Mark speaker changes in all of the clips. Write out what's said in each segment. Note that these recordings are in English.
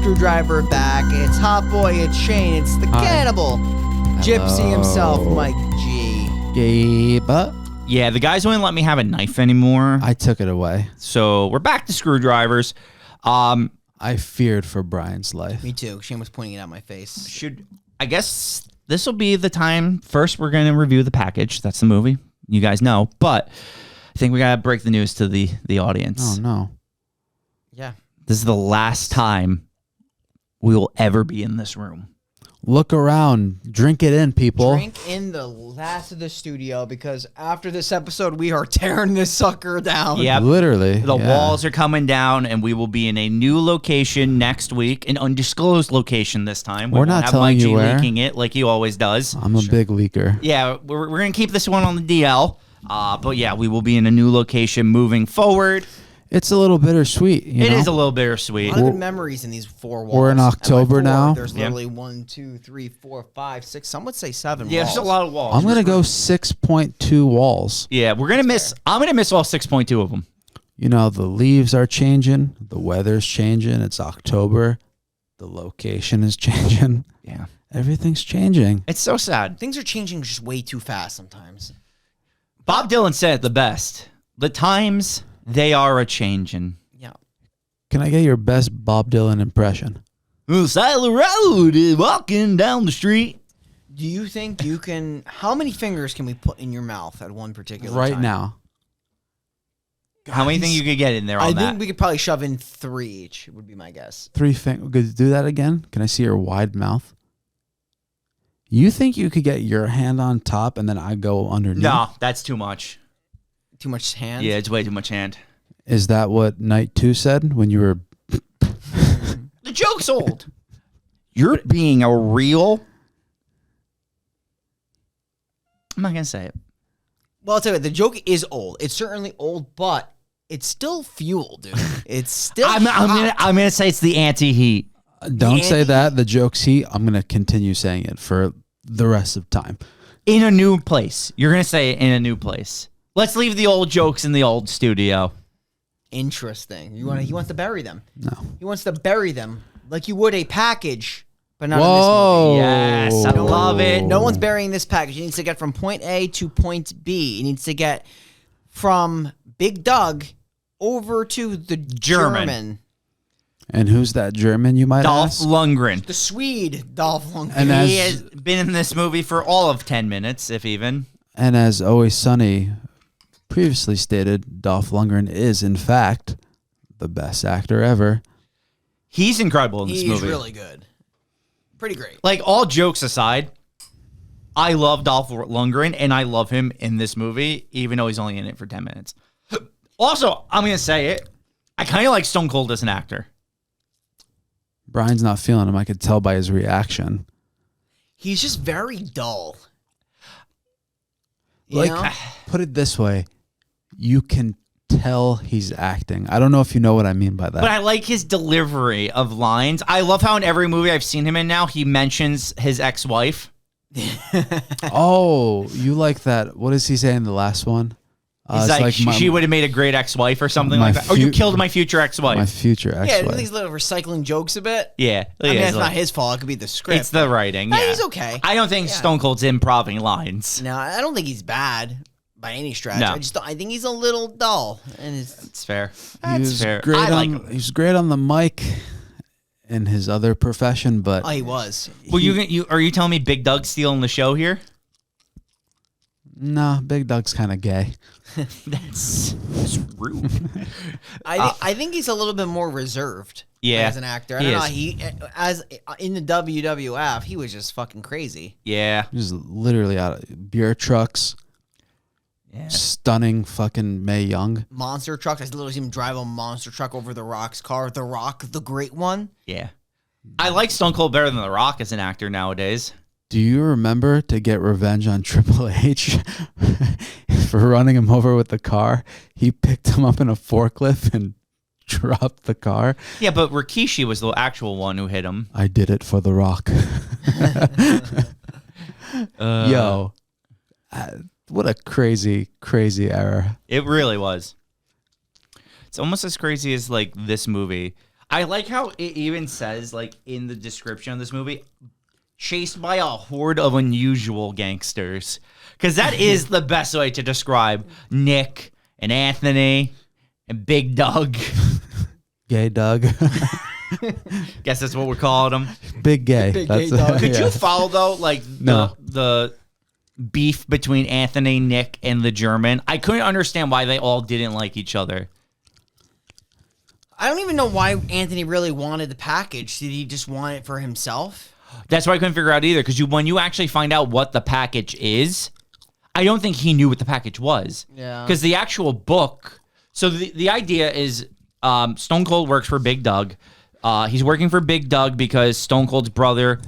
Speaker 1: Screwdriver back. It's Hot Boy, it's Shane, it's the cannibal. Gypsy himself, Mike G.
Speaker 2: Gabe.
Speaker 3: Yeah, the guys won't let me have a knife anymore.
Speaker 2: I took it away.
Speaker 3: So we're back to screwdrivers.
Speaker 2: I feared for Brian's life.
Speaker 1: Me too. Shane was pointing it at my face.
Speaker 3: I guess this will be the time. First, we're going to review the package. That's the movie. You guys know. But I think we got to break the news to the audience.
Speaker 2: Oh, no.
Speaker 1: Yeah.
Speaker 3: This is the last time we will ever be in this room.
Speaker 2: Look around. Drink it in, people.
Speaker 1: Drink in the last of the studio because after this episode, we are tearing this sucker down.
Speaker 3: Yeah,
Speaker 2: literally.
Speaker 3: The walls are coming down, and we will be in a new location next week, an undisclosed location this time.
Speaker 2: We're not telling you where.
Speaker 3: Leaking it like he always does.
Speaker 2: I'm a big leaker.
Speaker 3: Yeah, we're going to keep this one on the DL. But yeah, we will be in a new location moving forward.
Speaker 2: It's a little bittersweet.
Speaker 3: It is a little bittersweet.
Speaker 1: A lot of good memories in these four walls.
Speaker 2: We're in October now.
Speaker 1: There's literally 1, 2, 3, 4, 5, 6. Some would say 7
Speaker 3: Yeah,
Speaker 1: walls.
Speaker 3: there's a lot of walls.
Speaker 2: I'm going to go 6.2 walls.
Speaker 3: Yeah, we're going to miss. I'm going to miss all 6.2 of them.
Speaker 2: You know, the leaves are changing. The weather's changing. It's October. The location is changing.
Speaker 3: Yeah.
Speaker 2: Everything's changing.
Speaker 3: It's so sad.
Speaker 1: Things are changing just way too fast sometimes.
Speaker 3: Bob Dylan said it the best. The times, they are a-changin'.
Speaker 1: Yeah.
Speaker 2: Can I get your best Bob Dylan impression?
Speaker 3: Side of the road, walking down the street.
Speaker 1: Do you think you can... How many fingers can we put in your mouth at one particular
Speaker 2: Right
Speaker 1: time?
Speaker 2: now.
Speaker 3: How many think you could get in there on that?
Speaker 1: I think we could probably shove in 3 each, would be my guess.
Speaker 2: 3 fingers. Do that again? Can I see your wide mouth? You think you could get your hand on top and then I go underneath?
Speaker 3: No, that's too much.
Speaker 1: Too much hand?
Speaker 3: Yeah, it's way too much hand.
Speaker 2: Is that what Night 2 said when you were...
Speaker 3: The joke's old. You're being a real... I'm not going to say it.
Speaker 1: Well, I'll tell you what, the joke is old. It's certainly old, but it's still fuel, dude. It's still
Speaker 3: I'm gonna say it's the anti-heat.
Speaker 2: Don't say that. The joke's heat. I'm going to continue saying it for the rest of time.
Speaker 3: In a new place. You're going to say it in a new place. Let's leave the old jokes in the old studio.
Speaker 1: Interesting. He wants to bury them.
Speaker 2: No.
Speaker 1: He wants to bury them like you would a package, but not
Speaker 2: Whoa.
Speaker 1: in this movie.
Speaker 3: Yes, I love it.
Speaker 1: No one's burying this package. He needs to get from point A to point B. He needs to get from Big Doug over to the German.
Speaker 2: And who's that German, you might
Speaker 3: Dolph
Speaker 2: ask?
Speaker 3: Lundgren.
Speaker 1: The Swede, Dolph Lundgren.
Speaker 2: And
Speaker 3: He has been in this movie for all of 10 minutes, if even.
Speaker 2: And as Always Sunny previously stated, Dolph Lundgren is, in fact, the best actor ever.
Speaker 3: He's incredible in this movie.
Speaker 1: He's really good. Pretty great.
Speaker 3: Like, all jokes aside, I love Dolph Lundgren, and I love him in this movie, even though he's only in it for 10 minutes. Also, I'm going to say it, I kind of like Stone Cold as an actor.
Speaker 2: Brian's not feeling him. I could tell by his reaction.
Speaker 1: He's just very dull. You
Speaker 2: Like,
Speaker 1: know?
Speaker 2: put it this way. You can tell he's acting. I don't know if you know what I mean by that.
Speaker 3: But I like his delivery of lines. I love how in every movie I've seen him in now, he mentions his ex-wife.
Speaker 2: Oh, you like that. What does he say in the last one?
Speaker 3: He's
Speaker 2: it's
Speaker 3: like, she would have made a great ex-wife or something
Speaker 2: my
Speaker 3: like that. Oh, you killed my future ex-wife.
Speaker 2: My future
Speaker 1: Yeah,
Speaker 2: ex-wife.
Speaker 1: he's little recycling jokes a bit.
Speaker 3: Yeah.
Speaker 1: I mean,
Speaker 3: Yeah,
Speaker 1: it's not his fault. It could be the script.
Speaker 3: It's the writing. Yeah.
Speaker 1: He's okay.
Speaker 3: I don't think Stone Cold's improving lines.
Speaker 1: No, I don't think he's bad by any stretch.
Speaker 3: No.
Speaker 1: I think he's a little dull. And
Speaker 3: It's fair.
Speaker 2: He
Speaker 3: That's
Speaker 2: was
Speaker 3: fair.
Speaker 2: great
Speaker 3: I like
Speaker 2: on,
Speaker 3: him.
Speaker 2: he was great on the mic in his other profession, but
Speaker 1: he was.
Speaker 3: Well, you are you telling me Big Doug's stealing the show here?
Speaker 2: nah, Big Doug's kind of gay.
Speaker 3: That's rude.
Speaker 1: I think he's a little bit more reserved.
Speaker 3: Yeah,
Speaker 1: as an actor. I
Speaker 3: he
Speaker 1: don't know.
Speaker 3: is.
Speaker 1: He as in the WWF, he was just fucking crazy.
Speaker 3: Yeah.
Speaker 2: He was literally out of beer trucks,
Speaker 3: Yeah.
Speaker 2: stunning fucking Mae Young.
Speaker 1: Monster trucks. I literally see him drive a monster truck over The Rock's car. The Rock, the great one.
Speaker 3: Yeah. I like Stone Cold better than The Rock as an actor nowadays.
Speaker 2: Do you remember to get revenge on Triple H for running him over with the car? He picked him up in a forklift and dropped the car.
Speaker 3: Yeah, but Rikishi was the actual one who hit him.
Speaker 2: I did it for The Rock. Yo, what a crazy, crazy era.
Speaker 3: It really was. It's almost as crazy as like this movie. I like how it even says, like, in the description of this movie, chased by a horde of unusual gangsters. Because that is the best way to describe Nick and Anthony and Big Doug.
Speaker 2: Gay Doug.
Speaker 3: Guess that's what we're calling them.
Speaker 2: Big gay.
Speaker 1: Big gay dog.
Speaker 3: Could you follow, though, like,
Speaker 2: No.
Speaker 3: the beef between Anthony, Nick, and the German? I couldn't understand why they all didn't like each other.
Speaker 1: I don't even know why Anthony really wanted the package. Did he just want it for himself?
Speaker 3: That's what I couldn't figure out either, because when you actually find out what the package is, I don't think he knew what the package was.
Speaker 1: Yeah.
Speaker 3: Because the actual book, so the idea is Stone Cold works for Big Doug. He's working for Big Doug because Stone Cold's brother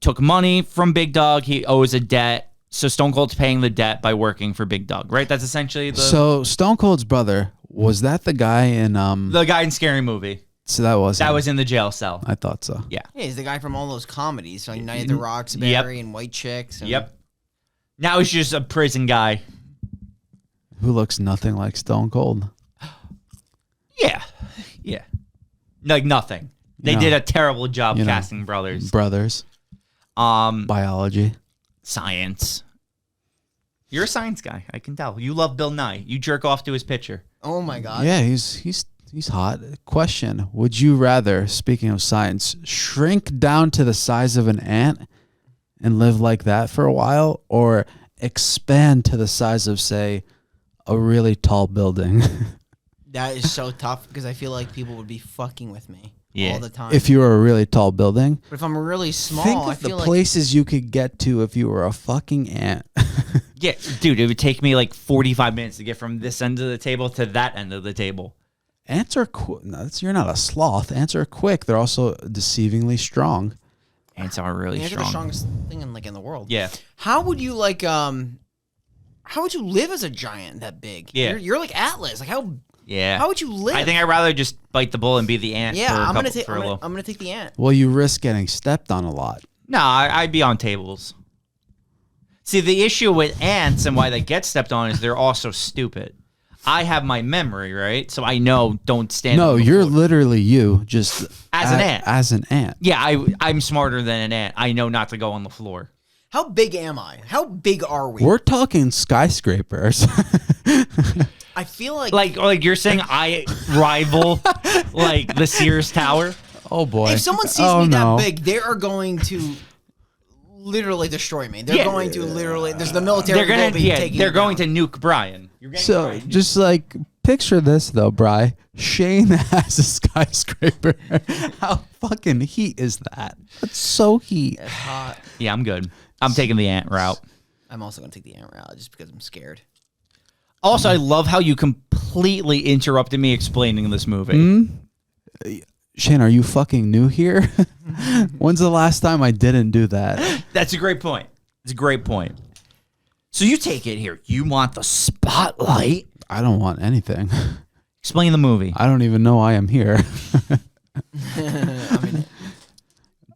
Speaker 3: took money from Big Doug. He owes a debt. So Stone Cold's paying the debt by working for Big Doug, right? That's essentially the...
Speaker 2: So Stone Cold's brother, was that the guy in...
Speaker 3: The guy in Scary Movie.
Speaker 2: So that was
Speaker 3: That
Speaker 2: him.
Speaker 3: was in the jail cell.
Speaker 2: I thought so.
Speaker 3: Yeah.
Speaker 1: Yeah, he's the guy from all those comedies. So Night at the Roxbury and White Chicks. And
Speaker 3: Yep. Now he's just a prison guy.
Speaker 2: Who looks nothing like Stone Cold.
Speaker 3: Yeah. Yeah. Like nothing. They
Speaker 2: No.
Speaker 3: did a terrible job
Speaker 2: You know.
Speaker 3: casting brothers.
Speaker 2: Brothers. Biology.
Speaker 3: Science. You're a science guy. I can tell. You love Bill Nye. You jerk off to his picture.
Speaker 1: Oh my God.
Speaker 2: Yeah, he's hot. Question: would you rather, speaking of science, shrink down to the size of an ant and live like that for a while, or expand to the size of, say, a really tall building?
Speaker 1: That is so tough because I feel like people would be fucking with me
Speaker 3: Yeah.
Speaker 1: all the time.
Speaker 2: If you were a really tall building,
Speaker 1: But if I'm really small,
Speaker 2: think
Speaker 1: I
Speaker 2: of the
Speaker 1: feel like
Speaker 2: places you could get to if you were a fucking ant.
Speaker 3: Yeah, dude, it would take me like 45 minutes to get from this end of the table to that end of the table.
Speaker 2: Ants are quick. No, you're not a sloth. Ants are quick. They're also deceivingly strong.
Speaker 3: Ants are really
Speaker 1: ants are the
Speaker 3: strong.
Speaker 1: strongest thing in the world.
Speaker 3: Yeah.
Speaker 1: How would you how would you live as a giant that big?
Speaker 3: Yeah.
Speaker 1: You're like Atlas. Like how
Speaker 3: Yeah.
Speaker 1: would you live?
Speaker 3: I think I'd rather just bite the bullet and be the ant
Speaker 1: yeah,
Speaker 3: for a
Speaker 1: I'm
Speaker 3: couple,
Speaker 1: gonna take
Speaker 3: for a little.
Speaker 1: I'm gonna take the ant.
Speaker 2: Well, you risk getting stepped on a lot.
Speaker 3: No, I'd be on tables. See, the issue with ants and why they get stepped on is they're also stupid. I have my memory, right? So I know don't stand
Speaker 2: No,
Speaker 3: on the
Speaker 2: you're
Speaker 3: floor.
Speaker 2: literally you, just
Speaker 3: As an ant.
Speaker 2: As an ant.
Speaker 3: Yeah, I'm smarter than an ant. I know not to go on the floor.
Speaker 1: How big am I? How big are we?
Speaker 2: We're talking skyscrapers.
Speaker 1: I feel
Speaker 3: Like you're saying I rival like the Sears Tower?
Speaker 2: Oh boy!
Speaker 1: if someone sees me that big, they are going to literally destroy me. They're
Speaker 3: Yeah.
Speaker 1: going to literally. There's the military.
Speaker 3: They're gonna
Speaker 1: will be taking
Speaker 3: they're
Speaker 1: me
Speaker 3: going
Speaker 1: down.
Speaker 3: to nuke Brian. You're getting
Speaker 2: So
Speaker 3: Brian.
Speaker 2: just like picture this though, Bri. Shane has a skyscraper. How fucking heat is that? That's so heat.
Speaker 1: It's hot.
Speaker 3: Yeah, I'm good. I'm taking the ant route.
Speaker 1: I'm also gonna take the ant route just because I'm scared.
Speaker 3: Also, I love how you completely interrupted me explaining this movie.
Speaker 2: Shane, are you fucking new here? When's the last time I didn't do that?
Speaker 3: That's a great point. It's a great point. So you take it here. You want the spotlight.
Speaker 2: I don't want anything.
Speaker 3: Explain the movie.
Speaker 2: I don't even know I am here.
Speaker 1: I mean,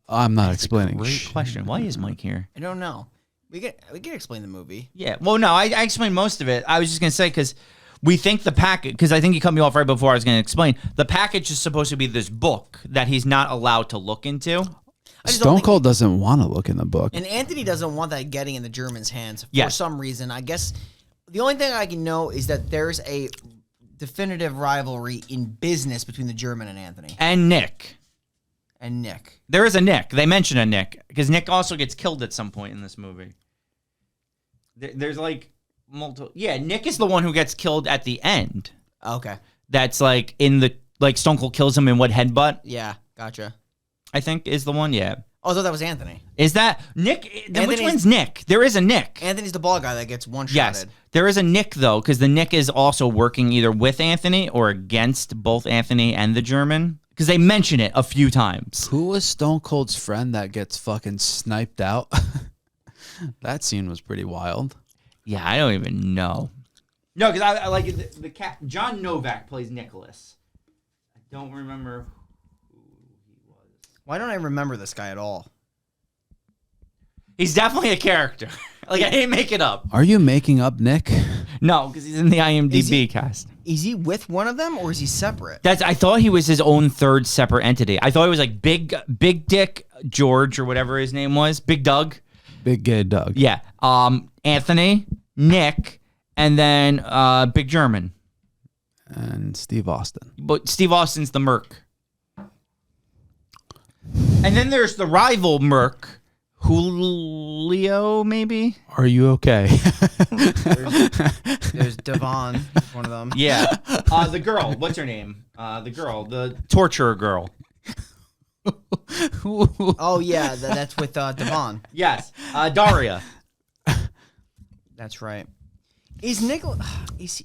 Speaker 2: I'm not explaining.
Speaker 3: Great question. Why is Mike here?
Speaker 1: I don't know. We can explain the movie.
Speaker 3: Yeah. Well, no, I explained most of it. I was just going to say, because we think the package, because I think you cut me off right before I was going to explain. The package is supposed to be this book that he's not allowed to look into.
Speaker 1: I just don't
Speaker 2: Stone
Speaker 1: think-
Speaker 2: Cold doesn't want to look in the book.
Speaker 1: And Anthony doesn't want that getting in the Germans' hands for
Speaker 3: Yes.
Speaker 1: some reason. I guess the only thing I can know is that there's a definitive rivalry in business between the German and Anthony
Speaker 3: And Nick.
Speaker 1: and Nick.
Speaker 3: There is a Nick. They mention a Nick, because Nick also gets killed at some point in this movie. There's like multiple. Yeah, Nick is the one who gets killed at the end.
Speaker 1: Okay.
Speaker 3: That's like in the, like Stone Cold kills him in what, headbutt,
Speaker 1: Yeah, gotcha.
Speaker 3: I think is the one. Yeah.
Speaker 1: Oh, I thought that was Anthony.
Speaker 3: Is that Nick? Which
Speaker 1: Anthony's-
Speaker 3: one's Nick? There is a Nick.
Speaker 1: Anthony's the ball guy that gets one-shotted.
Speaker 3: Yes, there is a Nick though, because the Nick is also working either with Anthony or against both Anthony and the German, because they mention it a few times.
Speaker 2: Who was Stone Cold's friend that gets fucking sniped out? That scene was pretty wild.
Speaker 3: Yeah, I don't even know. No, because I like the cat. John Novak plays Nicholas. I don't remember who he was.
Speaker 1: Why don't I remember this guy at all?
Speaker 3: He's definitely a character. Like I didn't make it up.
Speaker 2: Are you making up Nick?
Speaker 3: No, because he's in the IMDb cast.
Speaker 1: Is he with one of them or is he separate?
Speaker 3: I thought he was his own third separate entity. I thought it was like Big Dick George or whatever his name was. Big Doug.
Speaker 2: Big gay Doug.
Speaker 3: Yeah. Anthony, Nick, and then Big German.
Speaker 2: And Steve Austin.
Speaker 3: But Steve Austin's the Merc. And then there's the rival Merc, Julio, maybe?
Speaker 2: Are you okay?
Speaker 1: There's Devon, one of them.
Speaker 3: Yeah. The girl, what's her name? The torturer girl.
Speaker 1: Oh, yeah, that's with Devon.
Speaker 3: Yes. Daria.
Speaker 1: That's right. Is Nicholas...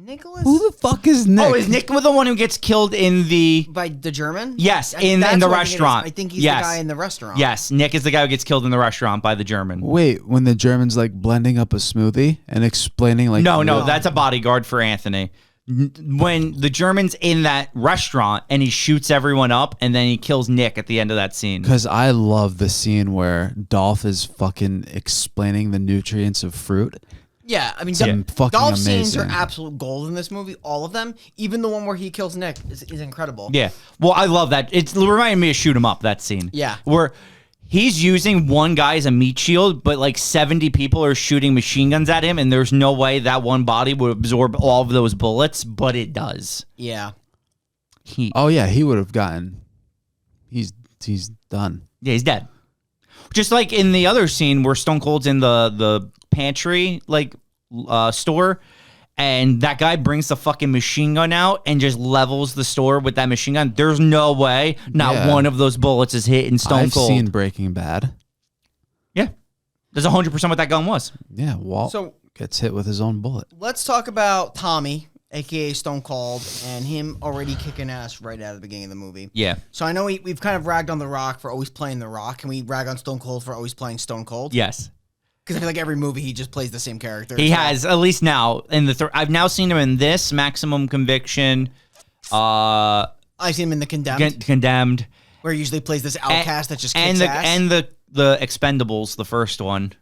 Speaker 1: Nicholas?
Speaker 2: Who the fuck is Nick?
Speaker 3: Oh, is Nick the one who gets killed in the...
Speaker 1: By the German?
Speaker 3: Yes,
Speaker 1: That's
Speaker 3: in the
Speaker 1: what
Speaker 3: restaurant.
Speaker 1: I think he's
Speaker 3: Yes.
Speaker 1: the guy in the restaurant.
Speaker 3: Yes, Nick is the guy who gets killed in the restaurant by the German.
Speaker 2: Wait, when the German's like blending up a smoothie and explaining like...
Speaker 3: No, that's a bodyguard for Anthony. When the German's in that restaurant and he shoots everyone up and then he kills Nick at the end of that scene.
Speaker 2: Because I love the scene where Dolph is fucking explaining the nutrients of fruit.
Speaker 1: Yeah, I mean,
Speaker 2: Fucking
Speaker 1: Dolph scenes are
Speaker 2: amazing.
Speaker 1: absolute gold in this movie. All of them. Even the one where he kills Nick is incredible.
Speaker 3: Yeah. Well, I love that. It reminded me of Shoot 'Em Up, that scene.
Speaker 1: Yeah.
Speaker 3: Where he's using one guy as a meat shield, but like 70 people are shooting machine guns at him, and there's no way that one body would absorb all of those bullets, but it does.
Speaker 1: Yeah.
Speaker 2: Oh yeah, he would have gotten... He's done.
Speaker 3: Yeah, he's dead. Just like in the other scene where Stone Cold's in the pantry, like, store, and that guy brings the fucking machine gun out and just levels the store with that machine gun. There's no way not one of those bullets is hitting Stone Cold.
Speaker 2: I've seen Breaking Bad.
Speaker 3: Yeah. That's 100% what that gun was.
Speaker 2: Yeah, Walt gets hit with his own bullet.
Speaker 1: Let's talk about Tommy, a.k.a. Stone Cold, and him already kicking ass right out of the beginning of the movie.
Speaker 3: Yeah.
Speaker 1: So I know we've kind of ragged on The Rock for always playing The Rock. Can we rag on Stone Cold for always playing Stone Cold?
Speaker 3: Yes.
Speaker 1: Because I feel like every movie he just plays the same character.
Speaker 3: He has, at least now. In the I've now seen him in this, Maximum Conviction.
Speaker 1: I've seen him in The Condemned,
Speaker 3: Condemned.
Speaker 1: where he usually plays this outcast that just kicks
Speaker 3: and
Speaker 1: ass.
Speaker 3: And the Expendables, the first one,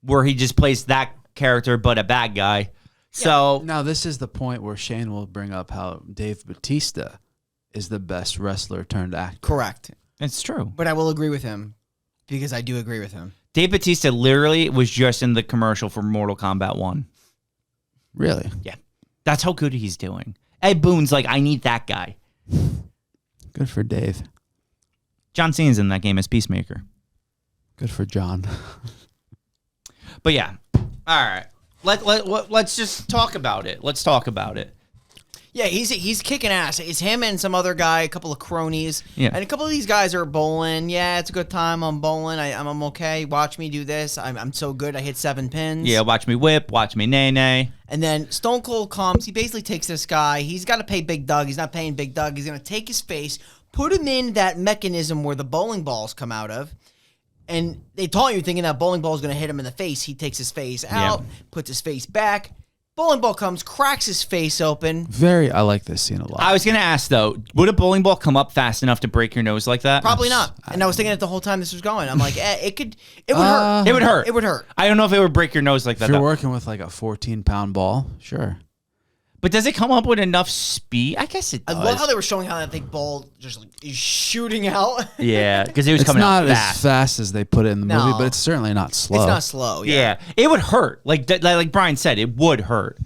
Speaker 3: where he just plays that character but a bad guy. So
Speaker 2: Now this is the point where Shane will bring up how Dave Bautista is the best wrestler turned actor.
Speaker 1: Correct.
Speaker 3: it's true.
Speaker 1: But I will agree with him because I do agree with him.
Speaker 3: Dave Bautista literally was just in the commercial for Mortal Kombat 1.
Speaker 2: Really?
Speaker 3: Yeah. That's how good he's doing. Ed Boon's like, I need that guy.
Speaker 2: Good for Dave.
Speaker 3: John Cena's in that game as Peacemaker.
Speaker 2: Good for John.
Speaker 3: But yeah. All right. Let's just talk about it. Let's talk about it.
Speaker 1: Yeah, he's kicking ass. It's him and some other guy, a couple of cronies.
Speaker 3: Yeah.
Speaker 1: And a couple of these guys are bowling. Yeah, it's a good time. I'm bowling. I'm okay. Watch me do this. I'm so good. I hit 7 pins.
Speaker 3: Yeah, watch me whip, watch me nay.
Speaker 1: And then Stone Cold comes. He basically takes this guy. He's got to pay Big Doug. He's not paying Big Doug. He's going to take his face, put him in that mechanism where the bowling balls come out of. And they taunt you thinking that bowling ball is going to hit him in the face. He takes his face out, puts his face back. Bowling ball comes, cracks his face open.
Speaker 2: I like this scene a lot.
Speaker 3: I was going to ask, though, would a bowling ball come up fast enough to break your nose like that?
Speaker 1: Probably not. And I was thinking it the whole time this was going. I'm like, it would hurt.
Speaker 3: It would hurt.
Speaker 1: It would hurt.
Speaker 3: I don't know if it would break your nose like
Speaker 2: if
Speaker 3: that,
Speaker 2: you're
Speaker 3: though.
Speaker 2: working with like a 14-pound ball, sure.
Speaker 3: But does it come up with enough speed? I guess it
Speaker 1: I
Speaker 3: does.
Speaker 1: love how they were showing how that big ball just like is shooting out.
Speaker 3: Yeah, because it was
Speaker 2: It's
Speaker 3: coming
Speaker 2: not
Speaker 3: out
Speaker 2: as
Speaker 3: fast.
Speaker 2: fast as they put it in the
Speaker 1: No.
Speaker 2: movie, but it's certainly not slow.
Speaker 1: It's not slow.
Speaker 3: Yeah, it would hurt. Like Brian said, it would hurt.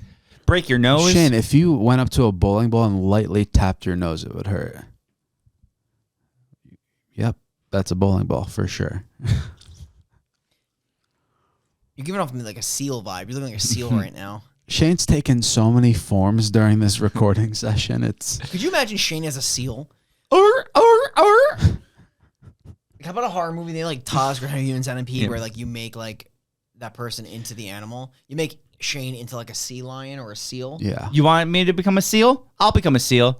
Speaker 3: Break your nose.
Speaker 2: Shane, if you went up to a bowling ball and lightly tapped your nose, it would hurt. Yep, that's a bowling ball for sure.
Speaker 1: You're giving off me like a seal vibe. You're looking like a seal right now.
Speaker 2: Shane's taken so many forms during this recording session. It's
Speaker 1: Could you imagine Shane as a seal?
Speaker 3: Like,
Speaker 1: How about a horror movie? They like Toss or Human Centipede, where like you make like that person into the animal. You make Shane into like a sea lion or a seal.
Speaker 2: yeah.
Speaker 3: You want me to become a seal? I'll become a seal.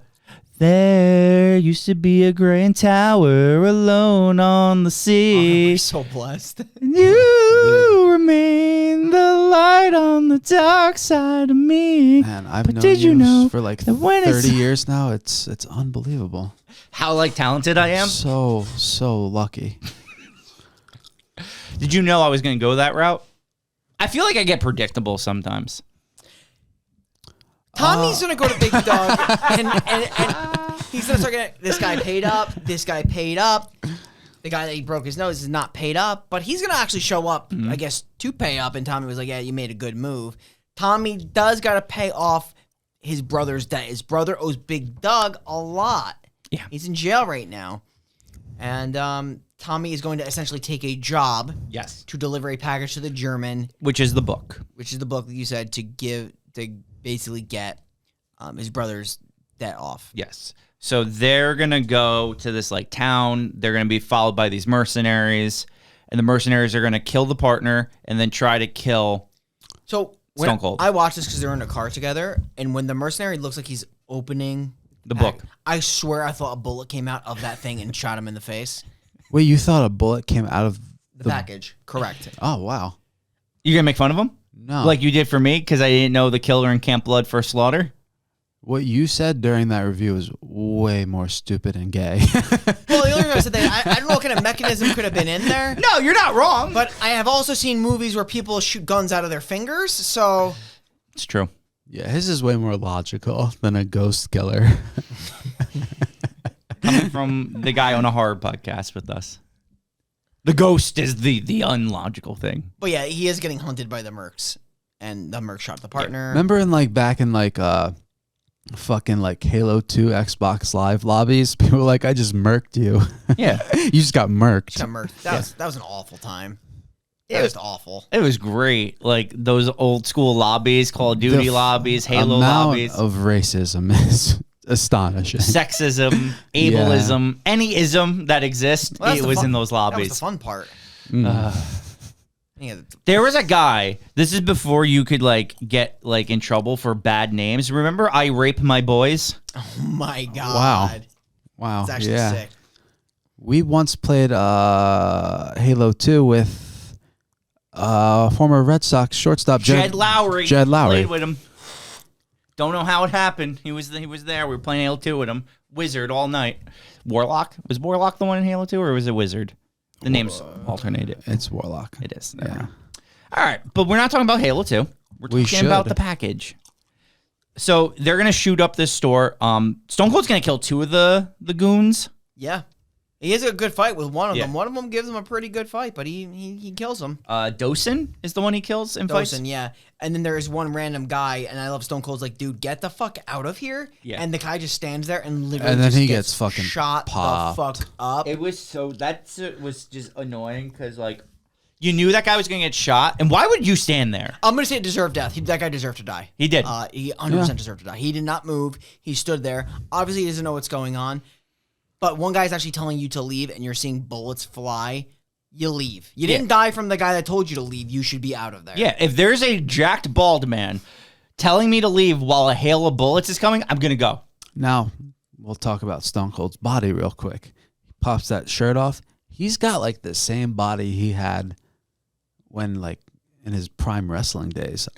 Speaker 3: There used to be a grand tower alone on the sea.
Speaker 1: We're so blessed.
Speaker 3: You remain the light on the dark side of me.
Speaker 2: Man, I've
Speaker 3: But
Speaker 2: known
Speaker 3: did you know
Speaker 2: for like
Speaker 3: that when
Speaker 2: 30
Speaker 3: it's-
Speaker 2: years now. It's unbelievable.
Speaker 3: How like talented I am.
Speaker 2: So lucky.
Speaker 3: Did you know I was going to go that route? I feel like I get predictable sometimes.
Speaker 1: Tommy's gonna go to Big Doug, and he's gonna start getting this guy paid up. This guy paid up. The guy that he broke his nose is not paid up, but he's gonna actually show up, I guess, to pay up. And Tommy was like, "Yeah, you made a good move." Tommy does gotta pay off his brother's debt. His brother owes Big Doug a lot.
Speaker 3: Yeah,
Speaker 1: he's in jail right now, and Tommy is going to essentially take a job.
Speaker 3: Yes.
Speaker 1: To deliver a package to the German,
Speaker 3: Which is the book
Speaker 1: that you said to basically get his brother's debt off.
Speaker 3: Yes. So they're going to go to this like town. They're going to be followed by these mercenaries, and the mercenaries are going to kill the partner and then try to kill Stone Cold.
Speaker 1: I watched this because they're in a car together, and when the mercenary looks like he's opening
Speaker 3: the book,
Speaker 1: I swear I thought a bullet came out of that thing and shot him in the face.
Speaker 2: Wait, you thought a bullet came out of
Speaker 1: the package? Correct.
Speaker 2: Oh, wow.
Speaker 3: You going to make fun of him?
Speaker 2: No.
Speaker 3: Like you did for me because I didn't know the killer in Camp Blood First Slaughter?
Speaker 2: What you said during that review was way more stupid and gay.
Speaker 1: Well, the only reason I said that, I don't know what kind of mechanism could have been in there.
Speaker 3: No, you're not wrong.
Speaker 1: But I have also seen movies where people shoot guns out of their fingers, so...
Speaker 3: It's true.
Speaker 2: Yeah, his is way more logical than a ghost killer.
Speaker 3: Coming from the guy on a horror podcast with us. The ghost is the unlogical thing.
Speaker 1: But yeah, he is getting hunted by the mercs, and the merc shot the partner.
Speaker 2: Remember in like back in like fucking like Halo 2 Xbox Live lobbies, people were like, I just murked you.
Speaker 3: Yeah.
Speaker 2: You just got murked.
Speaker 1: That was an awful time. It was awful.
Speaker 3: It was great. Like those old school lobbies, Call of Duty lobbies, Halo lobbies.
Speaker 2: The amount of racism is astonishing.
Speaker 3: Sexism, ableism, any ism that exists,
Speaker 1: Well,
Speaker 3: it was in those
Speaker 1: That
Speaker 3: lobbies.
Speaker 1: was the fun part. Yeah,
Speaker 3: There was a guy, this is before you could like get like in trouble for bad names. Remember I Rape My Boys?
Speaker 1: oh my god.
Speaker 2: Wow.
Speaker 1: It's actually
Speaker 2: Yeah.
Speaker 1: sick.
Speaker 2: We once played Halo 2 with former Red Sox shortstop
Speaker 3: Jed Lowry.
Speaker 2: Jed Lowry.
Speaker 3: Played with him. Don't know how it happened. He was there. We were playing Halo 2 with him. Wizard all night. Warlock? Was Warlock the one in Halo 2 or was it Wizard? The name's alternated.
Speaker 2: It's Warlock.
Speaker 3: It is.
Speaker 2: Yeah.
Speaker 3: All right, but we're not talking about Halo 2. We're talking about
Speaker 2: should.
Speaker 3: the package. So they're going to shoot up this store. Stone Cold's going to kill two of the goons.
Speaker 1: Yeah. He has a good fight with one of
Speaker 3: Yeah.
Speaker 1: them. One of them gives him a pretty good fight, but he kills him.
Speaker 3: Dosen is the one he kills in fights.
Speaker 1: Dosen, yeah. And then there's one random guy, and I love Stone Cold's like, dude, get the fuck out of here.
Speaker 3: Yeah.
Speaker 1: And the guy just stands there and literally
Speaker 2: And then
Speaker 1: just
Speaker 2: he gets fucking
Speaker 1: shot
Speaker 2: popped.
Speaker 1: the fuck up.
Speaker 3: It was was just annoying because like you knew that guy was going to get shot, and why would you stand there?
Speaker 1: I'm going to say it deserved death. That guy deserved to die.
Speaker 3: He did.
Speaker 1: He 100% deserved to die. He did not move. He stood there. Obviously, he doesn't know what's going on. But one guy's actually telling you to leave, and you're seeing bullets fly. You leave. You didn't die from the guy that told you to leave. You should be out of there.
Speaker 3: Yeah, if there's a jacked bald man telling me to leave while a hail of bullets is coming, I'm going to go.
Speaker 2: Now, we'll talk about Stone Cold's body real quick. He pops that shirt off. He's got like the same body he had when like in his prime wrestling days.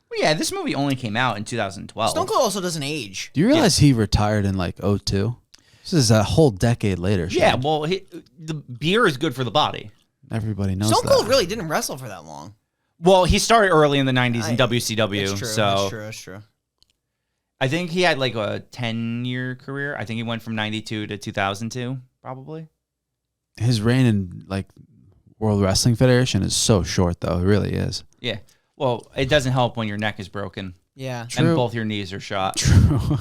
Speaker 3: Well, yeah, this movie only came out in 2012.
Speaker 1: Stone Cold also doesn't age.
Speaker 2: Do you realize he retired in like 2002? This is a whole decade later.
Speaker 3: Yeah,
Speaker 2: Shane.
Speaker 3: well, the beer is good for the body.
Speaker 2: Everybody knows
Speaker 1: Stone
Speaker 2: that.
Speaker 1: Cold really didn't wrestle for that long.
Speaker 3: Well, he started early in the 90s in WCW.
Speaker 1: That's true.
Speaker 3: So
Speaker 1: That's true.
Speaker 3: I think he had like a 10-year career. I think he went from 92 to 2002, probably.
Speaker 2: His reign in like World Wrestling Federation is so short, though. It really is.
Speaker 3: Yeah. Well, it doesn't help when your neck is broken
Speaker 1: Yeah.
Speaker 2: True.
Speaker 3: and both your knees are shot.
Speaker 2: True.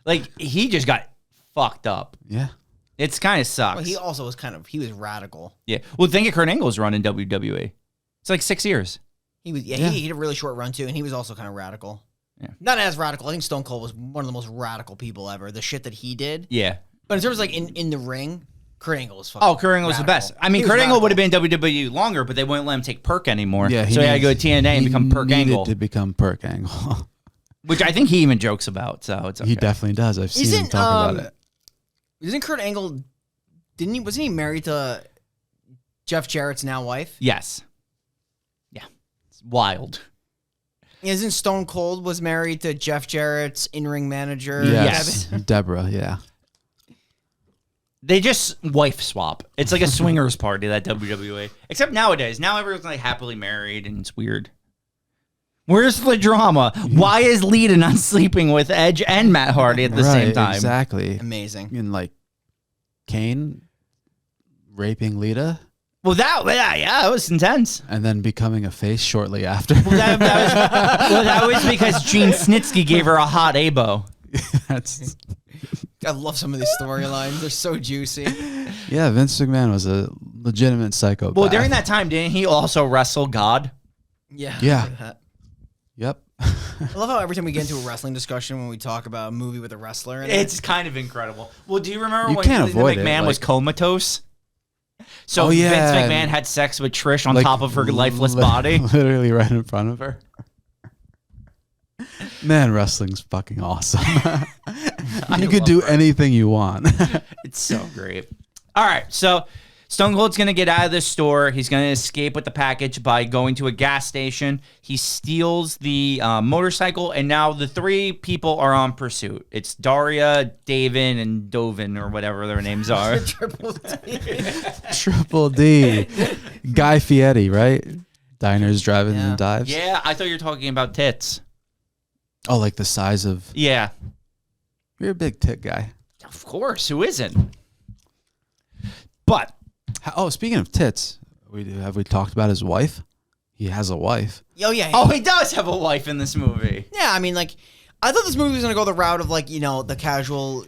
Speaker 3: Like, he just got fucked up.
Speaker 2: Yeah.
Speaker 3: It's kind of sucks.
Speaker 1: Well, he also was he was radical.
Speaker 3: Yeah. Well, think of Kurt Angle's run in WWE. It's like 6 years.
Speaker 1: He was,
Speaker 2: Yeah.
Speaker 1: He had a really short run too, and he was also kind of radical.
Speaker 3: Yeah.
Speaker 1: Not as radical. I think Stone Cold was one of the most radical people ever. The shit that he did.
Speaker 3: Yeah.
Speaker 1: But in terms of like in the ring, Kurt Angle was fucking.
Speaker 3: Oh, Kurt Angle was the best. I mean, Kurt Angle would have been WWE longer, but they wouldn't let him take Perk anymore.
Speaker 2: Yeah.
Speaker 3: So he had to go to TNA and become Perk Angle,
Speaker 2: to become Perk Angle.
Speaker 3: which I think he even jokes about. So it's okay.
Speaker 2: He definitely does. I've seen him talk about it.
Speaker 1: Isn't Kurt Angle? Wasn't he married to Jeff Jarrett's now wife?
Speaker 3: Yes. Yeah. It's wild.
Speaker 1: Isn't Stone Cold was married to Jeff Jarrett's in-ring manager?
Speaker 2: Yes. Deborah. Yeah.
Speaker 3: They just wife swap. It's like a swingers party, that WWE. Except nowadays. Now everyone's like happily married and it's weird. Where's the drama? Why is Lita not sleeping with Edge and Matt Hardy at the same time?
Speaker 2: Exactly.
Speaker 1: Amazing.
Speaker 2: And like Kane raping Lita
Speaker 3: Well, that was intense.
Speaker 2: and then becoming a face shortly after.
Speaker 3: That was because Gene Snitsky gave her a hot abo.
Speaker 2: That's
Speaker 1: I love some of these storylines. They're so juicy.
Speaker 2: yeah. Vince McMahon was a legitimate psychopath.
Speaker 3: Well, during that time, didn't he also wrestle God?
Speaker 1: Yeah.
Speaker 2: Yeah. Yep.
Speaker 1: I love how every time we get into a wrestling discussion when we talk about a movie with a wrestler in it.
Speaker 3: It's kind of incredible. Well, do you remember
Speaker 2: You
Speaker 3: when
Speaker 2: can't
Speaker 3: Vince
Speaker 2: avoid it,
Speaker 3: McMahon was
Speaker 2: like-
Speaker 3: comatose? So
Speaker 2: Oh, yeah,
Speaker 3: Vince
Speaker 2: and-
Speaker 3: McMahon had sex with Trish on
Speaker 2: Like,
Speaker 3: top of her lifeless body.
Speaker 2: literally right in front of her. Man, wrestling's fucking awesome. You could do anything you want.
Speaker 3: It's so great. All right, so Stone Cold's going to get out of this store. He's going to escape with the package by going to a gas station. He steals the motorcycle, and now the three people are on pursuit. It's Daria, Davin, and Dovin, or whatever their names are.
Speaker 1: Triple D.
Speaker 2: Triple D. Guy Fieri, right? Diners, drive-ins,
Speaker 1: Yeah.
Speaker 2: and dives.
Speaker 3: Yeah, I thought you were talking about tits.
Speaker 2: Oh, like the size of...
Speaker 3: Yeah,
Speaker 2: You're a big tit guy.
Speaker 3: of course. Who isn't? But
Speaker 2: Oh, speaking of tits, have we talked about his wife? He has a wife.
Speaker 1: Oh, yeah.
Speaker 3: oh, he does have a wife in this movie.
Speaker 1: Yeah, I mean, like, I thought this movie was going to go the route of, like, you know, the casual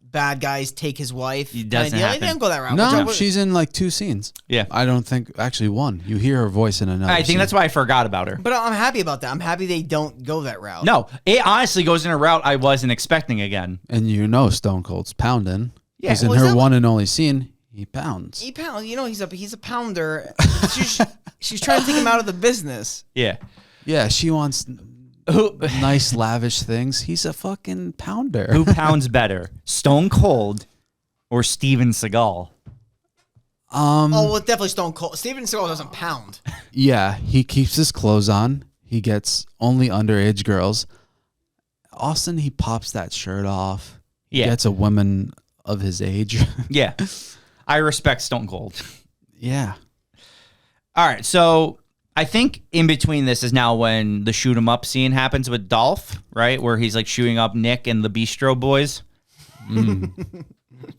Speaker 1: bad guys take his wife.
Speaker 3: It doesn't
Speaker 1: kinda deal.
Speaker 3: happen.
Speaker 1: They didn't go that route.
Speaker 2: No,
Speaker 1: Which I-
Speaker 2: she's in like 2 scenes.
Speaker 3: Yeah,
Speaker 2: I don't think... Actually, 1. You hear her voice in another
Speaker 3: I think
Speaker 2: scene.
Speaker 3: that's why I forgot about her.
Speaker 1: But I'm happy about that. I'm happy they don't go that route.
Speaker 3: No, it honestly goes in a route I wasn't expecting again.
Speaker 2: And you know Stone Cold's pounding.
Speaker 3: Yeah,
Speaker 2: Because in
Speaker 1: well, is
Speaker 2: her
Speaker 1: that
Speaker 2: one and only scene, he pounds.
Speaker 1: He pound, you know, he's a pounder. she's trying to take him out of the business.
Speaker 3: Yeah.
Speaker 2: Yeah, she wants
Speaker 3: Who
Speaker 2: nice, lavish things. He's a fucking pounder.
Speaker 3: who pounds better, Stone Cold or Steven Seagal?
Speaker 1: Oh, well, definitely Stone Cold. Steven Seagal doesn't pound.
Speaker 2: Yeah, he keeps his clothes on. He gets only underage girls. Austin, he pops that shirt off. He
Speaker 3: Yeah.
Speaker 2: gets a woman of his age.
Speaker 3: Yeah. I respect Stone Cold.
Speaker 2: Yeah.
Speaker 3: All right, so I think in between this is now when the shoot 'em up scene happens with Dolph, right? Where he's like shooting up Nick and the Bistro Boys.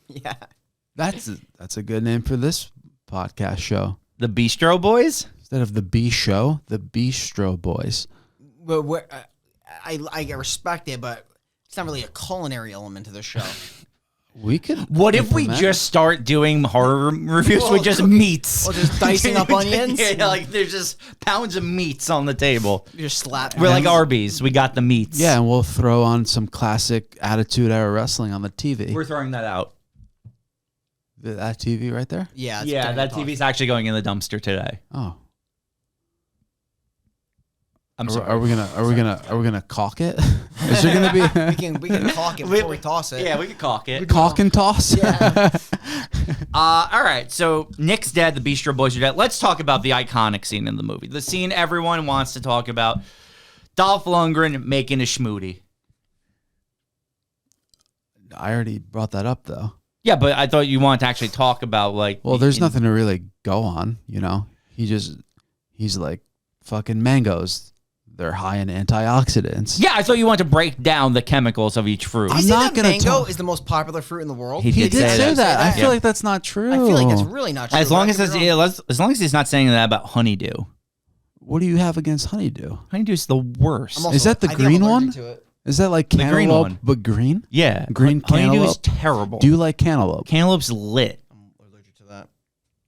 Speaker 1: Yeah.
Speaker 2: That's a good name for this podcast show.
Speaker 3: The Bistro Boys?
Speaker 2: Instead of the B show, the Bistro Boys.
Speaker 1: But I respect it, but it's not really a culinary element to the show.
Speaker 2: We could.
Speaker 3: What if we
Speaker 2: implement-
Speaker 3: just start doing horror reviews with just meats?
Speaker 1: Or just dicing up onions?
Speaker 3: Yeah, like there's just pounds of meats on the table.
Speaker 1: You just slap.
Speaker 3: We're like Arby's. We got the meats.
Speaker 2: Yeah, and we'll throw on some classic Attitude Era wrestling on the TV.
Speaker 3: We're throwing that out.
Speaker 2: That TV right there?
Speaker 1: Yeah. it's
Speaker 3: Yeah,
Speaker 1: getting
Speaker 3: that
Speaker 1: tossed.
Speaker 3: TV's actually going in the dumpster today.
Speaker 2: Oh.
Speaker 3: I'm
Speaker 2: Are,
Speaker 3: sorry.
Speaker 2: are we gonna caulk it? Is there gonna be
Speaker 1: We can caulk it before we toss it.
Speaker 3: Yeah, we could caulk it.
Speaker 2: caulk and toss?
Speaker 1: Yeah.
Speaker 3: All right, so Nick's dead. The Bistro Boys are dead. Let's talk about the iconic scene in the movie. The scene everyone wants to talk about. Dolph Lundgren making a schmooty.
Speaker 2: I already brought that up though.
Speaker 3: Yeah, but I thought you wanted to actually talk about like.
Speaker 2: Well, there's nothing to really go on, you know. He's like fucking mangoes. They're high in antioxidants.
Speaker 3: Yeah, I thought you wanted to break down the chemicals of each fruit.
Speaker 1: You
Speaker 2: I'm
Speaker 1: see
Speaker 2: not
Speaker 1: that
Speaker 2: gonna
Speaker 1: mango
Speaker 2: talk-
Speaker 1: is the most popular fruit in the world.
Speaker 3: He
Speaker 2: He did say that. I
Speaker 1: Yeah.
Speaker 2: feel like that's not true.
Speaker 1: I feel like that's really not true.
Speaker 3: As long
Speaker 1: but
Speaker 3: as
Speaker 1: I could be wrong.
Speaker 3: as long as he's not saying that about honeydew.
Speaker 2: What do you have against honeydew?
Speaker 3: Honeydew's the worst.
Speaker 1: I'm also-
Speaker 2: Is that the
Speaker 1: I think I'm
Speaker 2: green
Speaker 1: allergic
Speaker 2: one?
Speaker 1: to it.
Speaker 2: Is that like
Speaker 3: green
Speaker 2: cantaloupe
Speaker 3: one.
Speaker 2: but green?
Speaker 3: Yeah,
Speaker 2: Green
Speaker 3: Honeydew's
Speaker 2: cantaloupe?
Speaker 3: terrible.
Speaker 2: Do you like cantaloupe?
Speaker 3: Cantaloup's lit.
Speaker 1: I'm allergic to that.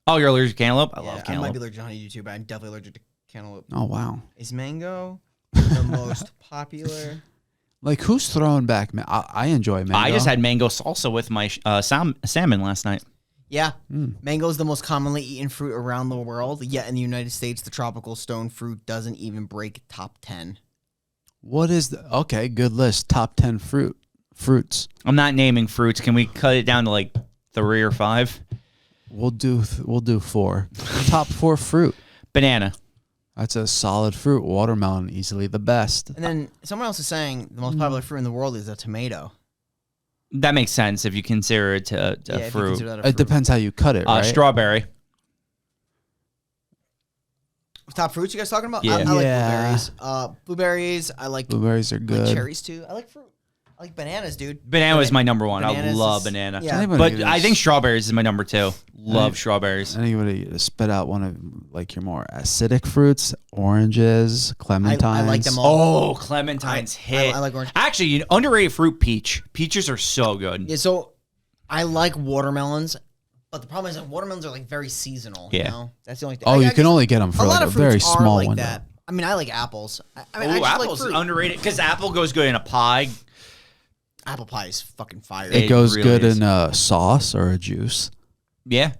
Speaker 3: Oh, you're allergic to cantaloupe? I
Speaker 1: Yeah,
Speaker 3: love
Speaker 1: I might
Speaker 3: cantaloupe.
Speaker 1: be allergic to honeydew too, but I'm definitely allergic to cantaloupe.
Speaker 2: Oh wow.
Speaker 1: Is mango the most popular?
Speaker 2: Like who's throwing back? I enjoy mango.
Speaker 3: I just had mango salsa with my salmon last night.
Speaker 1: Yeah. Mango is the most commonly eaten fruit around the world, yet in the United States, the tropical stone fruit doesn't even break top 10.
Speaker 2: What is the okay? Good list. Top 10 fruits.
Speaker 3: I'm not naming fruits. Can we cut it down to like 3 or 5?
Speaker 2: We'll do 4. Top 4 fruit.
Speaker 3: Banana.
Speaker 2: That's a solid fruit. Watermelon, easily the best.
Speaker 1: And then someone else is saying the most popular fruit in the world is a tomato.
Speaker 3: That makes sense if you consider it
Speaker 1: Yeah, if you
Speaker 3: fruit.
Speaker 1: consider that a
Speaker 2: It
Speaker 1: fruit.
Speaker 2: depends how you cut it, right?
Speaker 3: Strawberry.
Speaker 1: Top fruits you guys talking about?
Speaker 3: Yeah.
Speaker 1: I like
Speaker 2: Yeah.
Speaker 1: blueberries. Blueberries. I like
Speaker 2: Blueberries are
Speaker 1: I like
Speaker 2: good.
Speaker 1: cherries too. I like fruit. I like bananas, dude.
Speaker 3: Banana was my number one. I
Speaker 1: Bananas
Speaker 3: love
Speaker 1: is-
Speaker 3: banana.
Speaker 1: yeah.
Speaker 2: Anybody
Speaker 3: But I think
Speaker 2: who's-
Speaker 3: strawberries is my number 2. Love strawberries.
Speaker 2: Anybody spit out one of like your more acidic fruits? Oranges, clementines.
Speaker 1: I like them all.
Speaker 3: Oh, clementines
Speaker 1: I
Speaker 3: hit.
Speaker 1: like orange.
Speaker 3: Actually, underrated fruit, peach. Peaches are so good.
Speaker 1: Yeah, so I like watermelons, but the problem is that watermelons are like very seasonal.
Speaker 3: Yeah.
Speaker 1: You know? That's the only thing.
Speaker 2: Oh, you
Speaker 1: I
Speaker 2: can
Speaker 1: guess
Speaker 2: only get them for
Speaker 1: a
Speaker 2: like
Speaker 1: lot
Speaker 2: a
Speaker 1: of
Speaker 2: very
Speaker 1: fruits are
Speaker 2: small
Speaker 1: like
Speaker 2: window.
Speaker 1: that. I mean, I like apples. I mean, I
Speaker 3: Ooh,
Speaker 1: just like
Speaker 3: apple's
Speaker 1: fruit.
Speaker 3: underrated because apple goes good in a pie.
Speaker 1: Apple pie is fucking fire.
Speaker 2: It
Speaker 3: It
Speaker 2: goes
Speaker 3: really
Speaker 2: good
Speaker 3: is.
Speaker 2: in a sauce or a juice.
Speaker 3: Yeah.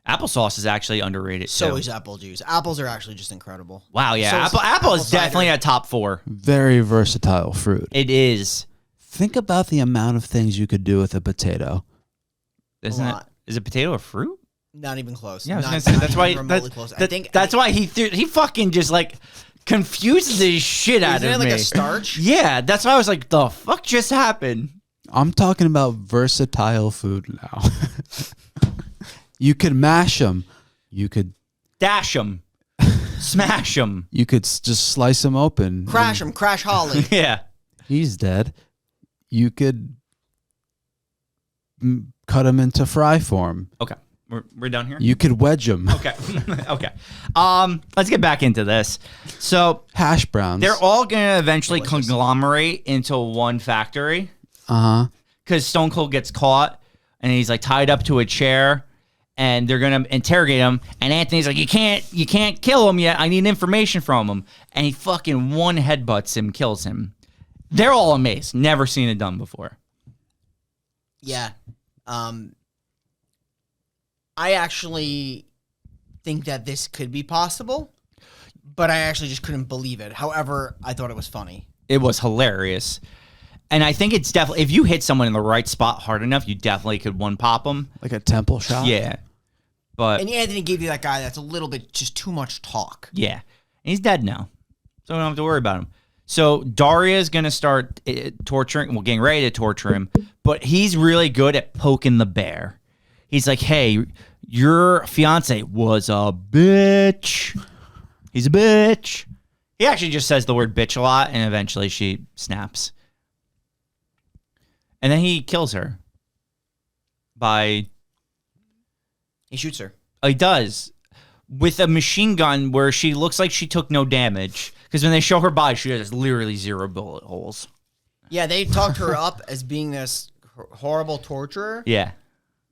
Speaker 3: Applesauce is actually underrated
Speaker 1: So
Speaker 3: too.
Speaker 1: is apple juice. Apples are actually just incredible.
Speaker 3: Wow, yeah.
Speaker 1: So is
Speaker 3: Apple is
Speaker 1: apple cider.
Speaker 3: definitely a top 4.
Speaker 2: Very versatile fruit.
Speaker 3: It is.
Speaker 2: Think about the amount of things you could do with a potato.
Speaker 3: Isn't it?
Speaker 1: lot.
Speaker 3: Is a potato a fruit?
Speaker 1: Not even close.
Speaker 3: Yeah, I was
Speaker 1: Not-
Speaker 3: gonna say
Speaker 1: not
Speaker 3: that's
Speaker 1: even
Speaker 3: why.
Speaker 1: remotely close. I think
Speaker 3: that's why he fucking just like confuses the shit out
Speaker 1: Isn't
Speaker 3: of
Speaker 1: it like
Speaker 3: me.
Speaker 1: a starch?
Speaker 3: Yeah, that's why I was like, the fuck just happened?
Speaker 2: I'm talking about versatile food now. You could mash them. You could
Speaker 3: Dash them, smash them.
Speaker 2: just slice them open.
Speaker 1: Crash them, crash Holly.
Speaker 3: Yeah.
Speaker 2: He's dead. You could cut them into fry form.
Speaker 3: Okay, we're done here.
Speaker 2: You could wedge them.
Speaker 3: Okay, okay. Let's get back into this. So
Speaker 2: Hash browns.
Speaker 3: they're all gonna eventually conglomerate into one factory
Speaker 2: Uh-huh.
Speaker 3: because Stone Cold gets caught and he's like tied up to a chair. And they're gonna interrogate him, and Anthony's like, "You can't kill him yet. I need information from him." And he fucking one headbutts him, kills him. They're all amazed, never seen it done before.
Speaker 1: Yeah. I actually think that this could be possible, but I actually just couldn't believe it. However, I thought it was funny.
Speaker 3: It was hilarious, and I think it's definitely if you hit someone in the right spot hard enough, you definitely could one pop them.
Speaker 2: Like a temple shot.
Speaker 3: Yeah, but
Speaker 1: And Anthony gave you that guy that's a little bit just too much talk.
Speaker 3: yeah, and he's dead now, so we don't have to worry about him. So Daria's gonna start getting ready to torture him, but he's really good at poking the bear. He's like, "Hey, your fiance was a bitch. He's a bitch." He actually just says the word bitch a lot, and eventually she snaps. And then he kills her by...
Speaker 1: He shoots her.
Speaker 3: He does. With a machine gun where she looks like she took no damage. Because when they show her body, she has literally 0 bullet holes.
Speaker 1: Yeah, they talked her up as being this horrible torturer.
Speaker 3: Yeah.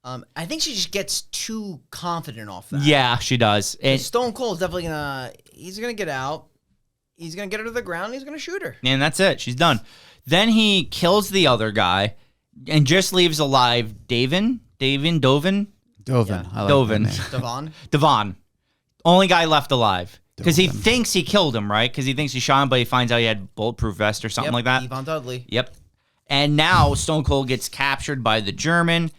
Speaker 1: I think she just gets too confident off that.
Speaker 3: Yeah, she does.
Speaker 1: And
Speaker 3: And,
Speaker 1: Stone Cold is definitely he's gonna get out. He's gonna get her to the ground. And he's gonna shoot her.
Speaker 3: and that's it. She's done. Then he kills the other guy and just leaves alive Dovin.
Speaker 2: Dovin. I like that
Speaker 3: Dovin.
Speaker 2: name.
Speaker 1: Devon.
Speaker 3: Devon. Only guy left alive. Because he
Speaker 2: Dovin.
Speaker 3: thinks he killed him, right? Because he thinks he shot him, but he finds out he had bulletproof vest or something
Speaker 1: Yep,
Speaker 3: like that.
Speaker 1: Yvonne Dudley.
Speaker 3: Yep. And now Stone Cold gets captured by the German,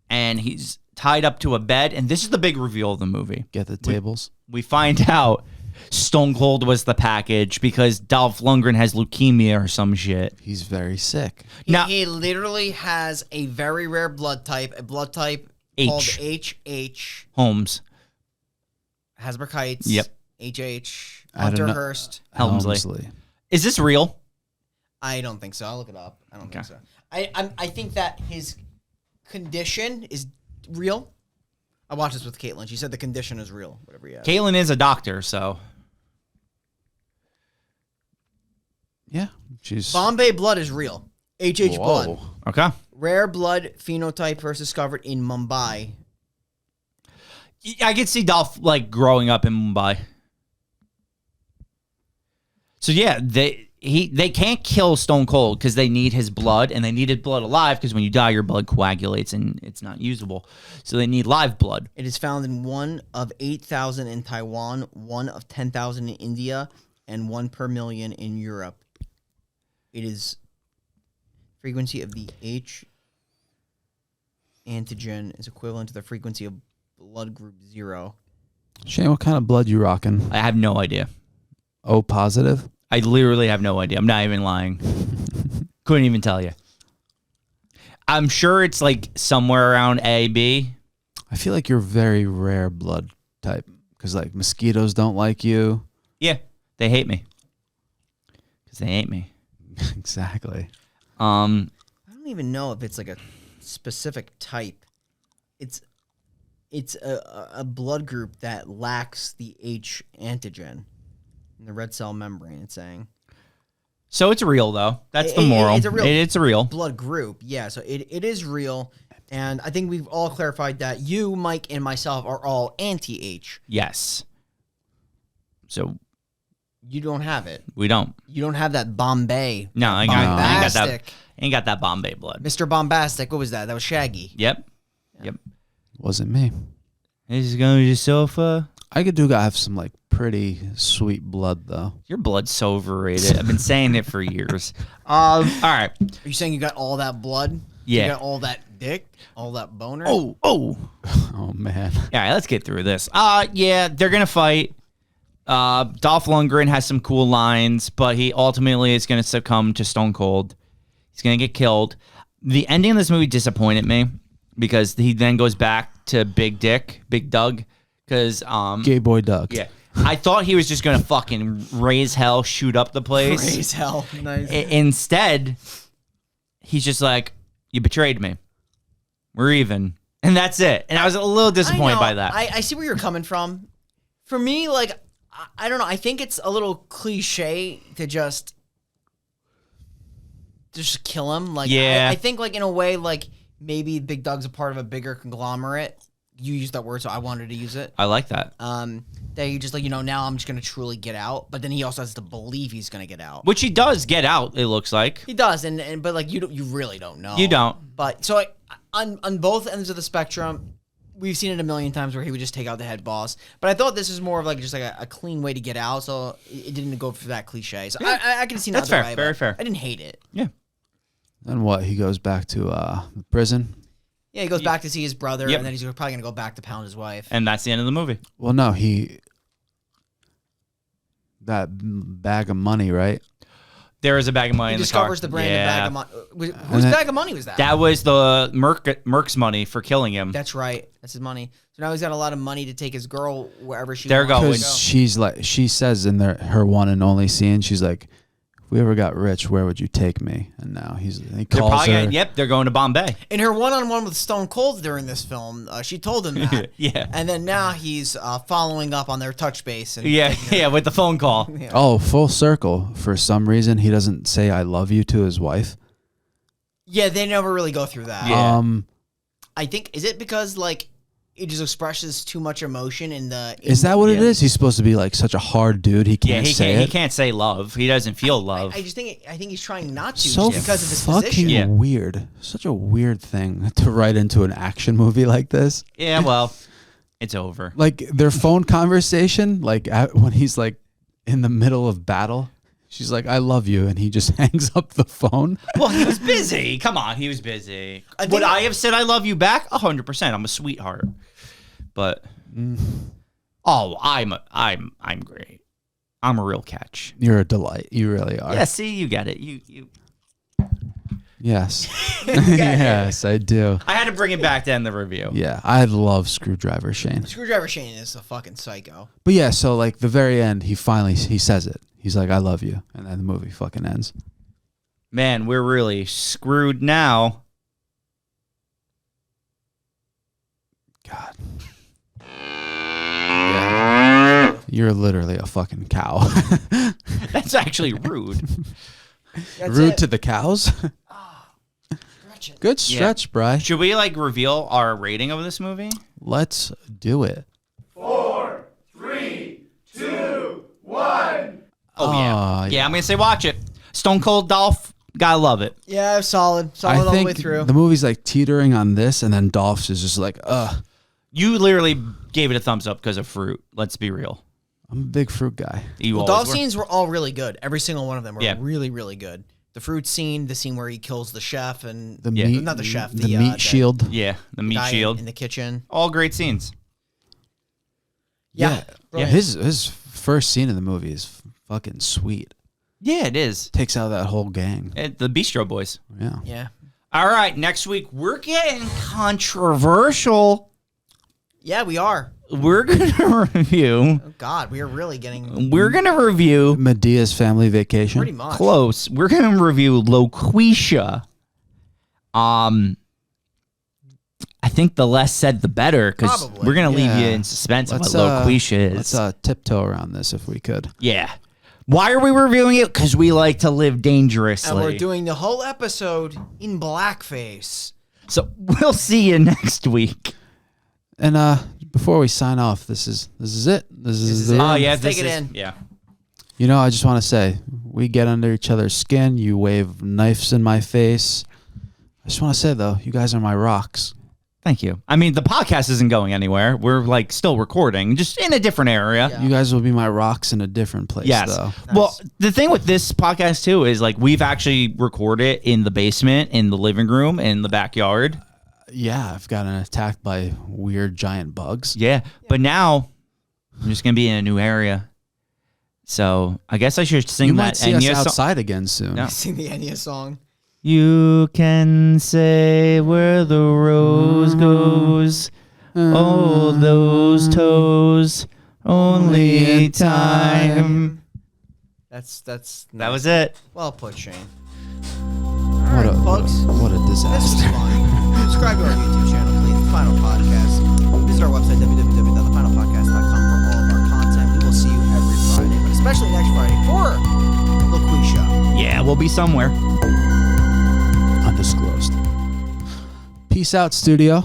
Speaker 3: and he's tied up to a bed. And this is the big reveal of the movie.
Speaker 2: Get the tables.
Speaker 3: We find out Stone Cold was the package because Dolph Lundgren has leukemia or some shit.
Speaker 2: He's very sick.
Speaker 3: Now-
Speaker 1: He literally has a very rare blood type, called HH.
Speaker 3: Holmes.
Speaker 1: Hasbrook Heights.
Speaker 3: Yep.
Speaker 1: HH.
Speaker 2: I don't
Speaker 1: Hunter
Speaker 2: know.
Speaker 1: Hearst.
Speaker 3: Helmsley. Is this real?
Speaker 1: I don't think so. I'll look it up. I don't think
Speaker 3: Okay.
Speaker 1: so. I think that his condition is real. I watched this with Caitlin. She said the condition is real. Whatever he has.
Speaker 3: Caitlin is a doctor, so.
Speaker 2: Yeah. She's
Speaker 1: Bombay blood is real. HH blood.
Speaker 2: Whoa.
Speaker 3: Okay.
Speaker 1: Rare blood phenotype first discovered in Mumbai.
Speaker 3: I could see Dolph like growing up in Mumbai. So yeah, they can't kill Stone Cold because they need his blood, and they need his blood alive because when you die, your blood coagulates and it's not usable. So they need live blood.
Speaker 1: It is found in 1 of 8,000 in Taiwan, 1 of 10,000 in India, and 1 per million in Europe. It is frequency of the H antigen is equivalent to the frequency of blood group 0.
Speaker 2: Shane, what kind of blood you rocking?
Speaker 3: I have no idea.
Speaker 2: O positive?
Speaker 3: I literally have no idea. I'm not even lying. Couldn't even tell you. I'm sure it's like somewhere around A, B.
Speaker 2: I feel like you're very rare blood type because like mosquitoes don't like you.
Speaker 3: Yeah, they hate me. Because they hate me.
Speaker 2: Exactly.
Speaker 1: I don't even know if it's like a specific type. It's a blood group that lacks the H antigen in the red cell membrane. It's saying.
Speaker 3: So it's real, though. That's the moral. It's a real
Speaker 1: blood group. Yeah, so it is real. And I think we've all clarified that you, Mike, and myself are all anti-H.
Speaker 3: Yes. So
Speaker 1: you don't have it.
Speaker 3: We don't.
Speaker 1: You don't have that Bombay.
Speaker 3: No, I ain't got that Bombay blood.
Speaker 1: Mr. Bombastic. What was that? That was Shaggy.
Speaker 3: Yep. Yep.
Speaker 2: Wasn't me.
Speaker 3: He's going to your sofa.
Speaker 2: I do have some like pretty sweet blood though.
Speaker 3: Your blood's so overrated. I've been saying it for years. All right.
Speaker 1: Are you saying you got all that blood?
Speaker 3: Yeah.
Speaker 1: You got all that dick? All that boner?
Speaker 2: Oh man.
Speaker 3: All right, let's get through this. Yeah, they're gonna fight. Dolph Lundgren has some cool lines, but he ultimately is gonna succumb to Stone Cold. He's gonna get killed. The ending of this movie disappointed me because he then goes back to Big Doug, because
Speaker 2: Gay boy Doug.
Speaker 3: Yeah. I thought he was just gonna fucking raise hell, shoot up the place.
Speaker 1: Raise hell. Nice.
Speaker 3: Instead, he's just like, "You betrayed me. We're even." And that's it. And I was a little disappointed by that.
Speaker 1: I see where you're coming from. For me, like, I don't know. I think it's a little cliche to just kill him. Like,
Speaker 3: yeah.
Speaker 1: I think, like, in a way, like, maybe Big Doug's a part of a bigger conglomerate. You used that word, so I wanted to use it.
Speaker 3: I like that.
Speaker 1: That you just like, now I'm just going to truly get out. But then he also has to believe he's going to get out.
Speaker 3: Which he does get out, it looks like.
Speaker 1: He does, but like you really don't know.
Speaker 3: You don't.
Speaker 1: But so on both ends of the spectrum, we've seen it a million times where he would just take out the head boss. But I thought this was more of like just like a clean way to get out, so it didn't go for that cliche. So yeah. I can see
Speaker 3: that's
Speaker 1: fair,
Speaker 3: way, very fair.
Speaker 1: I didn't hate it.
Speaker 3: Yeah.
Speaker 2: Then what? He goes back to prison.
Speaker 1: Yeah, he goes back to see his brother,
Speaker 3: Yep.
Speaker 1: and then he's probably gonna go back to pound his wife.
Speaker 3: And that's the end of the movie.
Speaker 2: Well, no, that bag of money, right?
Speaker 3: There is a bag of money in the car.
Speaker 1: He discovers the branded bag of money. Whose bag of money was that?
Speaker 3: That was the Merc's money for killing him.
Speaker 1: That's right. That's his money. So now he's got a lot of money to take his girl wherever she
Speaker 3: They're
Speaker 1: wants
Speaker 3: going.
Speaker 1: to go.
Speaker 2: Because she's like, she says in her one and only scene, she's like, "If we ever got rich, where would you take me?" And now he calls her.
Speaker 3: They're going to Bombay.
Speaker 1: In her one-on-one with Stone Cold during this film, she told him that.
Speaker 3: Yeah.
Speaker 1: And then now he's following up on their touch base. And
Speaker 3: Yeah, with the phone call.
Speaker 1: Yeah.
Speaker 2: Oh, full circle. For some reason, he doesn't say "I love you" to his wife.
Speaker 1: Yeah, they never really go through that.
Speaker 3: Yeah.
Speaker 1: I think, is it because, like, it just expresses too much emotion in the...
Speaker 2: Is that what it is? He's supposed to be like such a hard dude. He can't say it.
Speaker 3: He can't say love. He doesn't feel love.
Speaker 1: I think he's trying not to
Speaker 2: So
Speaker 1: just because of his
Speaker 2: fucking
Speaker 1: position.
Speaker 2: weird. Such a weird thing to write into an action movie like this.
Speaker 3: Yeah, well, it's over.
Speaker 2: Like their phone conversation, like when he's like in the middle of battle, she's like, "I love you," and he just hangs up the phone.
Speaker 3: Well, he was busy. Come on, he was busy. Would I have said I love you back? 100%. I'm a sweetheart. But I'm great. I'm a real catch.
Speaker 2: You're a delight. You really are.
Speaker 3: Yeah, see, you get it. You.
Speaker 2: Yes. Yes, I do.
Speaker 3: I had to bring it back to end the review.
Speaker 2: Yeah, I love Screwdriver Shane.
Speaker 1: Screwdriver Shane is a fucking psycho.
Speaker 2: But yeah, so like the very end, he says it. He's like, "I love you," and then the movie fucking ends.
Speaker 3: Man, we're really screwed now.
Speaker 2: God. Yeah. You're literally a fucking cow.
Speaker 3: That's actually rude.
Speaker 1: That's
Speaker 2: Rude
Speaker 1: it.
Speaker 2: to the cows. Good stretch, Bri.
Speaker 3: Should we reveal our rating of this movie?
Speaker 2: Let's do it.
Speaker 4: 4, 3, 2, 1.
Speaker 3: Oh yeah.
Speaker 2: Yeah.
Speaker 3: I'm gonna say watch it. Stone Cold Dolph, gotta love it.
Speaker 1: Yeah, solid
Speaker 2: I
Speaker 1: all the way
Speaker 2: think
Speaker 1: through.
Speaker 2: the movie's like teetering on this, and then Dolph's is just like, ugh.
Speaker 3: You literally gave it a thumbs up because of fruit. Let's be real.
Speaker 2: I'm a big fruit guy.
Speaker 3: You always
Speaker 1: Dolph
Speaker 3: were.
Speaker 1: scenes were all really good. Every single one of them were
Speaker 3: Yeah.
Speaker 1: really, really good. The fruit scene, the scene where he kills the chef, and
Speaker 2: The meat,
Speaker 1: not the chef,
Speaker 2: the meat shield.
Speaker 3: Yeah, the meat
Speaker 1: guy
Speaker 3: shield.
Speaker 1: in the kitchen.
Speaker 3: All great scenes.
Speaker 1: Yeah,
Speaker 2: Yeah. His first scene in the movie is fucking sweet.
Speaker 3: Yeah, it is.
Speaker 2: Takes out that whole gang.
Speaker 3: The Bistro Boys.
Speaker 2: Yeah.
Speaker 1: Yeah.
Speaker 3: All right, next week we're getting controversial.
Speaker 1: Yeah, we are.
Speaker 3: We're gonna review.
Speaker 1: Oh God, we are really getting
Speaker 3: We're gonna review
Speaker 2: Medea's Family Vacation.
Speaker 1: pretty much
Speaker 3: close. We're gonna review Loquisha. I think the less said, the better, because
Speaker 1: Probably.
Speaker 3: we're gonna leave you
Speaker 2: Yeah.
Speaker 3: in suspense of what Loquisha is.
Speaker 2: Let's tiptoe around this if we could.
Speaker 3: Yeah. Why are we reviewing it? Because we like to live dangerously.
Speaker 1: And we're doing the whole episode in blackface.
Speaker 3: So we'll see you next week.
Speaker 2: And before we sign off, this is it. This is the
Speaker 3: Oh
Speaker 2: end.
Speaker 3: yeah,
Speaker 1: Let's
Speaker 3: this
Speaker 1: take it
Speaker 3: is-
Speaker 1: in.
Speaker 3: Yeah.
Speaker 2: You know, I just want to say, we get under each other's skin. You wave knives in my face. I just want to say, though, you guys are my rocks.
Speaker 3: Thank you. I mean, the podcast isn't going anywhere. We're like still recording, just in a different area.
Speaker 1: Yeah.
Speaker 2: You guys will be my rocks in a different place,
Speaker 3: Yes.
Speaker 2: though.
Speaker 3: Well, the thing with this podcast too is like we've actually recorded in the basement, in the living room, in the backyard.
Speaker 2: Yeah, I've gotten attacked by weird giant bugs.
Speaker 3: Yeah. But now I'm just gonna be in a new area. So I guess I should sing
Speaker 2: You
Speaker 3: that
Speaker 2: might see us
Speaker 3: Enya song.
Speaker 2: outside again soon.
Speaker 3: No.
Speaker 1: Sing the Enya song.
Speaker 3: You can say where the rose goes. Oh, those toes. Only time.
Speaker 1: That's
Speaker 3: That was it.
Speaker 1: well put, Shane.
Speaker 2: What
Speaker 1: Alright, folks.
Speaker 2: What a
Speaker 1: This was
Speaker 2: disaster.
Speaker 1: fun. Subscribe to our YouTube channel, please. The Final Podcast. Visit our website, www.thefinalpodcast.com, for all of our content. We will see you every Friday, but especially next Friday for Loquisha.
Speaker 3: Yeah, we'll be somewhere.
Speaker 2: Undisclosed. Peace out, studio.